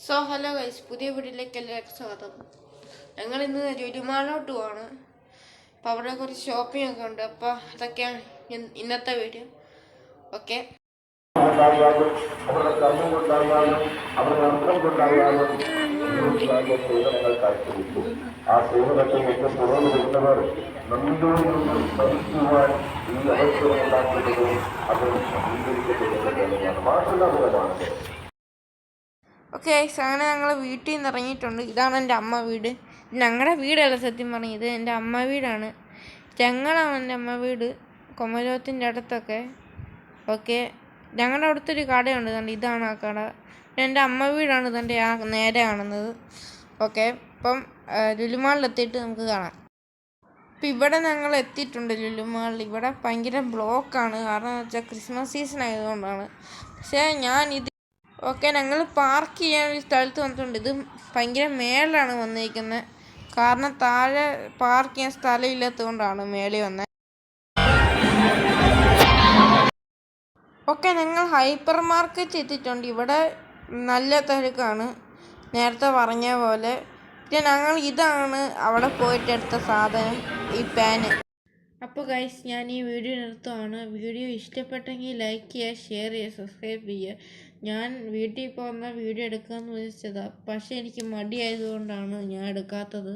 So hello guys, പുതിയ വീഡിയോയിലേക്ക് എല്ലാവർക്കും സ്വാഗതം. ഞങ്ങൾ ഇന്ന് ലുലുമാളിലോട്ട് പോവാണ്. അപ്പം അവിടെ കുറച്ച് ഷോപ്പിംഗ് ഒക്കെ ഉണ്ട്. അപ്പോൾ അതൊക്കെയാണ് ഇന്നത്തെ വീഡിയോ. ഓക്കെ, ഓക്കെ അങ്ങനെ ഞങ്ങൾ വീട്ടിൽ നിന്ന് ഇറങ്ങിയിട്ടുണ്ട്. ഇതാണ് എൻ്റെ അമ്മ വീട്. ഞങ്ങളുടെ വീടല്ല, സത്യം പറഞ്ഞത് എൻ്റെ അമ്മ വീടാണ്. ഞങ്ങളാണ് എൻ്റെ അമ്മ വീട്, കൊമലോത്തിൻ്റെ അടുത്തൊക്കെ. ഓക്കെ, ഞങ്ങളുടെ അടുത്തൊരു കടയുണ്ട്, ഇതുണ്ട്, ഇതാണ് ആ കട. എൻ്റെ അമ്മ വീടാണ് ഇതെൻ്റെ ആ നേരെ കാണുന്നത്. ഓക്കെ, ഇപ്പം ലുലുമാളിലെത്തിയിട്ട് നമുക്ക് കാണാം. ഇപ്പം ഇവിടെ ഞങ്ങൾ എത്തിയിട്ടുണ്ട് ലുലുമാളിൽ. ഇവിടെ ഭയങ്കര ബ്ലോക്കാണ്, കാരണം എന്ന് വെച്ചാൽ ക്രിസ്മസ് സീസൺ ആയതുകൊണ്ടാണ്. പക്ഷേ ഓക്കെ, ഞങ്ങൾ പാർക്ക് ചെയ്യാൻ ഒരു സ്ഥലത്ത് വന്നിട്ടുണ്ട്. ഇത് ഭയങ്കര മേളിലാണ് വന്നിരിക്കുന്നത്, കാരണം താഴെ പാർക്ക് ചെയ്യാൻ സ്ഥലം ഇല്ലാത്തതുകൊണ്ടാണ് മേളിൽ വന്നത്. ഓക്കെ, ഞങ്ങൾ ഹൈപ്പർ മാർക്കറ്റ് എത്തിയിട്ടുണ്ട്. ഇവിടെ നല്ല തിരക്കാണ്, നേരത്തെ പറഞ്ഞ പോലെ. പിന്നെ ഇതാണ് അവിടെ പോയിട്ട് എടുത്ത സാധനം, ഈ പാന്. അപ്പോൾ ഗൈസ്, ഞാൻ ഈ വീഡിയോ നിർത്തുവാണ്. വീഡിയോ ഇഷ്ടപ്പെട്ടെങ്കിൽ ലൈക്ക് ചെയ്യുക, ഷെയർ ചെയ്യുക, സബ്സ്ക്രൈബ് ചെയ്യുക. ഞാൻ വീട്ടിൽ പോകുന്ന വീഡിയോ എടുക്കാമെന്ന് വിചാരിച്ചതാണ്, പക്ഷേ എനിക്ക് മടിയായതുകൊണ്ടാണ് ഞാൻ എടുക്കാത്തത്.